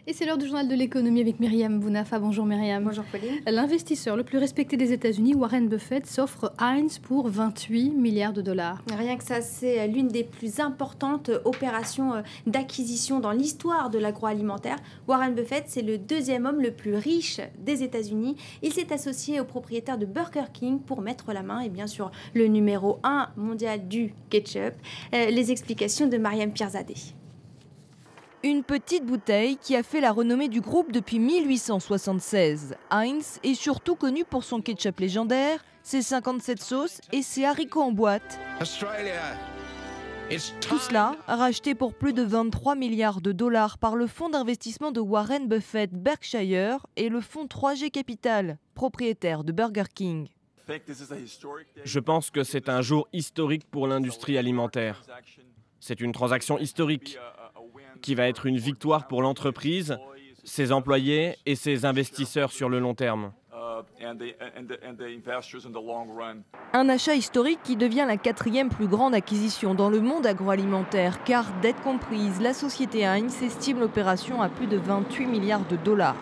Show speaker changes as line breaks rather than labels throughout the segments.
Et c'est l'heure du journal de l'économie avec Myriam Bounafa. Bonjour Myriam.
Bonjour Pauline.
L'investisseur le plus respecté des États-Unis, Warren Buffett, s'offre Heinz pour 28 milliards de dollars.
Rien que ça, c'est l'une des plus importantes opérations d'acquisition dans l'histoire de l'agroalimentaire. Warren Buffett, c'est le deuxième homme le plus riche des États-Unis. Il s'est associé au propriétaire de Burger King pour mettre la main et bien sûr le numéro 1 mondial du ketchup. Les explications de Mariam Pirzadeh.
Une petite bouteille qui a fait la renommée du groupe depuis 1876. Heinz est surtout connu pour son ketchup légendaire, ses 57 sauces et ses haricots en boîte. Tout cela racheté pour plus de 23 milliards de dollars par le fonds d'investissement de Warren Buffett Berkshire et le fonds 3G Capital, propriétaire de Burger King.
Je pense que c'est un jour historique pour l'industrie alimentaire. C'est une transaction historique qui va être une victoire pour l'entreprise, ses employés et ses investisseurs sur le long terme.
Un achat historique qui devient la 4e plus grande acquisition dans le monde agroalimentaire, car dette comprise, la société Heinz estime l'opération à plus de 28 milliards de dollars.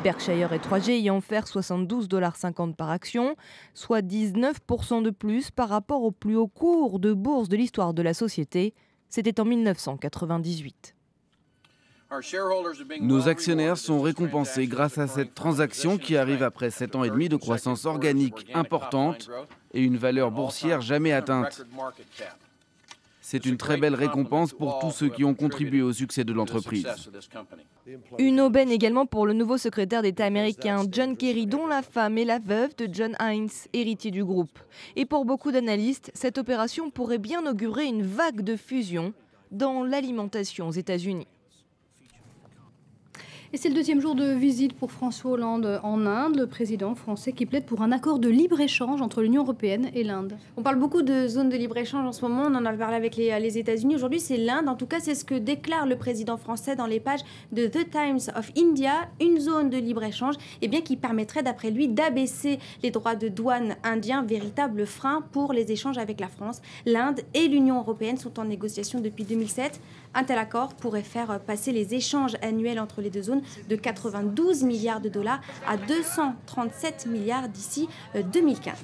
Berkshire et 3G y ont offert 72,50 $ par action, soit 19% de plus par rapport au plus haut cours de bourse de l'histoire de la société. C'était en 1998.
Nos actionnaires sont récompensés grâce à cette transaction qui arrive après 7 ans et demi de croissance organique importante et une valeur boursière jamais atteinte. C'est une très belle récompense pour tous ceux qui ont contribué au succès de l'entreprise.
Une aubaine également pour le nouveau secrétaire d'État américain John Kerry, dont la femme est la veuve de John Heinz, héritier du groupe. Et pour beaucoup d'analystes, cette opération pourrait bien augurer une vague de fusion dans l'alimentation aux États-Unis.
Et c'est le deuxième jour de visite pour François Hollande en Inde, le président français qui plaide pour un accord de libre-échange entre l'Union européenne et l'Inde.
On parle beaucoup de zones de libre-échange en ce moment, on en a parlé avec les États-Unis. Aujourd'hui, c'est l'Inde. En tout cas, c'est ce que déclare le président français dans les pages de The Times of India, une zone de libre-échange qui permettrait, d'après lui, d'abaisser les droits de douane indiens, véritable frein pour les échanges avec la France. L'Inde et l'Union européenne sont en négociation depuis 2007. Un tel accord pourrait faire passer les échanges annuels entre les deux zones de 92 milliards de dollars à 237 milliards d'ici 2015.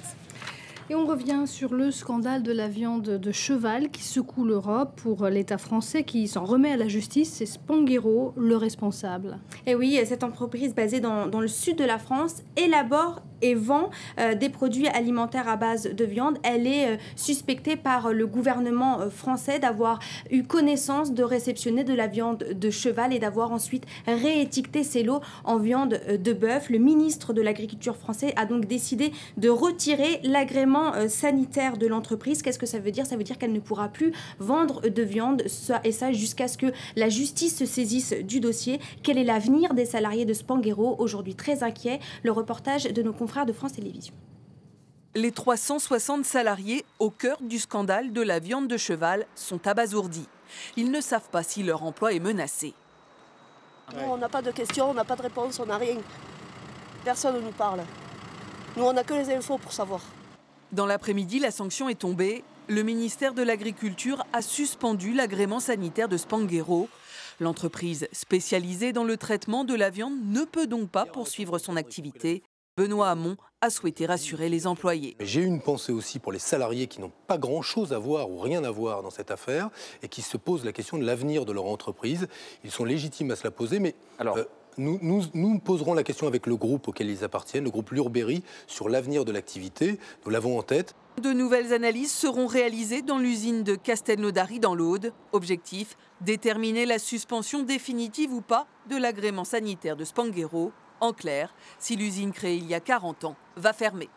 Et on revient sur le scandale de la viande de cheval qui secoue l'Europe. Pour l'État français qui s'en remet à la justice, c'est Spanghero le responsable.
Et oui, cette entreprise basée dans le sud de la France élabore et vend des produits alimentaires à base de viande. Elle est suspectée par le gouvernement français d'avoir eu connaissance de réceptionner de la viande de cheval et d'avoir ensuite réétiqueté ces lots en viande de bœuf. Le ministre de l'Agriculture français a donc décidé de retirer l'agrément sanitaire de l'entreprise. Qu'est-ce que ça veut dire? Ça veut dire qu'elle ne pourra plus vendre de viande, et ça jusqu'à ce que la justice se saisisse du dossier. Quel est l'avenir des salariés de Spanghero, aujourd'hui très inquiets? Le reportage de nos confrères de France Télévisions.
Les 360 salariés au cœur du scandale de la viande de cheval sont abasourdis. Ils ne savent pas si leur emploi est menacé.
On n'a pas de questions, on n'a pas de réponse, on n'a rien. Personne ne nous parle. Nous, on n'a que les infos pour savoir.
Dans l'après-midi, la sanction est tombée. Le ministère de l'Agriculture a suspendu l'agrément sanitaire de Spanghero. L'entreprise spécialisée dans le traitement de la viande ne peut donc pas poursuivre son activité. Benoît Hamon a souhaité rassurer les employés.
J'ai une pensée aussi pour les salariés qui n'ont pas grand-chose à voir ou rien à voir dans cette affaire et qui se posent la question de l'avenir de leur entreprise. Ils sont légitimes à se la poser, mais nous poserons la question avec le groupe auquel ils appartiennent, le groupe Lurberry, sur l'avenir de l'activité. Nous l'avons en tête.
De nouvelles analyses seront réalisées dans l'usine de Castelnaudary dans l'Aude. Objectif, déterminer la suspension définitive ou pas de l'agrément sanitaire de Spanghero. En clair, si l'usine créée il y a 40 ans va fermer.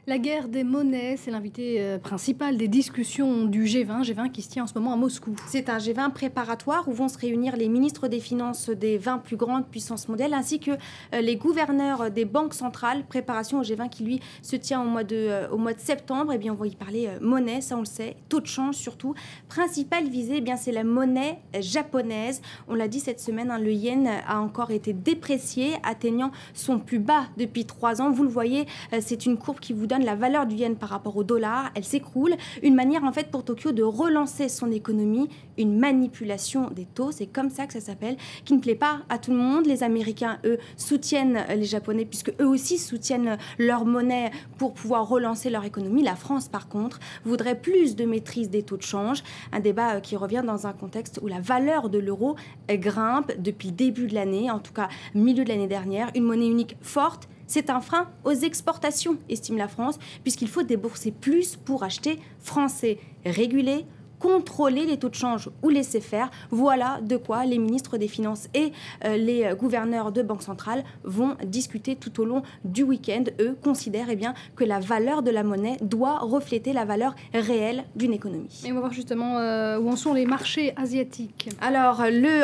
La guerre des monnaies, c'est l'invité principal des discussions du G20 qui se tient en ce moment à Moscou.
C'est un G20 préparatoire où vont se réunir les ministres des Finances des 20 plus grandes puissances mondiales ainsi que les gouverneurs des banques centrales. Préparation au G20 qui, lui, se tient au mois de septembre. On va y parler monnaie, ça on le sait, taux de change surtout. Principale visée, c'est la monnaie japonaise. On l'a dit cette semaine, le yen a encore été déprécié, atteignant son plus bas depuis 3 ans. Vous le voyez, c'est une courbe qui vous donne donne la valeur du yen par rapport au dollar, elle s'écroule. Une manière en fait pour Tokyo de relancer son économie, une manipulation des taux, c'est comme ça que ça s'appelle, qui ne plaît pas à tout le monde. Les Américains, eux, soutiennent les Japonais puisque eux aussi soutiennent leur monnaie pour pouvoir relancer leur économie. La France, par contre, voudrait plus de maîtrise des taux de change. Un débat qui revient dans un contexte où la valeur de l'euro grimpe depuis le début de l'année, en tout cas milieu de l'année dernière. Une monnaie unique forte, c'est un frein aux exportations, estime la France, puisqu'il faut débourser plus pour acheter français. Réguler, contrôler les taux de change ou laisser faire. Voilà de quoi les ministres des Finances et les gouverneurs de banque centrale vont discuter tout au long du week-end. Eux considèrent que la valeur de la monnaie doit refléter la valeur réelle d'une économie.
Et on va voir justement où en sont les marchés asiatiques.
Alors,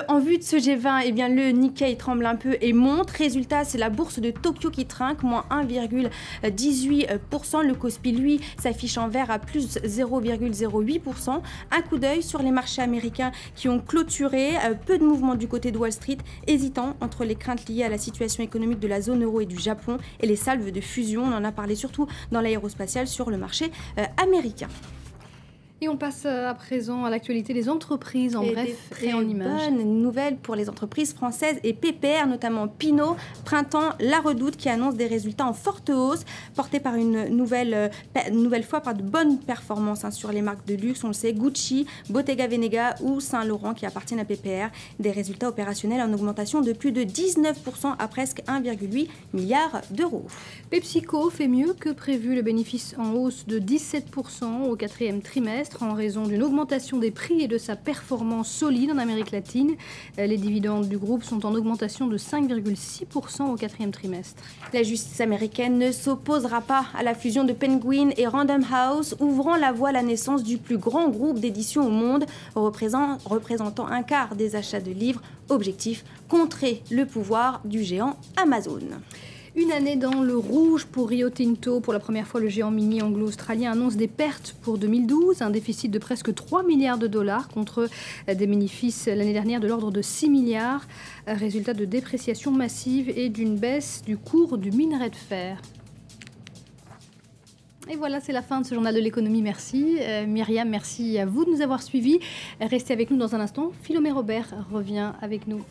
en vue de ce G20, le Nikkei tremble un peu et monte. Résultat, c'est la bourse de Tokyo qui trinque, moins 1,18%. Le Kospi, lui, s'affiche en vert à plus 0,08%. Un coup d'œil sur les marchés américains qui ont clôturé, peu de mouvements du côté de Wall Street, hésitant entre les craintes liées à la situation économique de la zone euro et du Japon et les salves de fusion. On en a parlé surtout dans l'aérospatial sur le marché américain.
Et on passe à présent à l'actualité des entreprises en bref et en images.
Bonne nouvelle pour les entreprises françaises et PPR, notamment Pinot, Printemps, La Redoute qui annonce des résultats en forte hausse, portés par une nouvelle fois par de bonnes performances sur les marques de luxe. On le sait, Gucci, Bottega Veneta ou Saint-Laurent qui appartiennent à PPR. Des résultats opérationnels en augmentation de plus de 19% à presque 1,8 milliard d'euros.
PepsiCo fait mieux que prévu, le bénéfice en hausse de 17% au 4e trimestre en raison d'une augmentation des prix et de sa performance solide en Amérique latine. Les dividendes du groupe sont en augmentation de 5,6% au 4e trimestre.
La justice américaine ne s'opposera pas à la fusion de Penguin et Random House, ouvrant la voie à la naissance du plus grand groupe d'édition au monde, représentant un quart des achats de livres. Objectif, contrer le pouvoir du géant Amazon.
Une année dans le rouge pour Rio Tinto. Pour la première fois, le géant minier anglo-australien annonce des pertes pour 2012, un déficit de presque 3 milliards de dollars contre des bénéfices l'année dernière de l'ordre de 6 milliards, résultat de dépréciation massive et d'une baisse du cours du minerai de fer. Et voilà, c'est la fin de ce journal de l'économie. Merci. Myriam, merci à vous de nous avoir suivis. Restez avec nous dans un instant. Philomé Robert revient avec nous.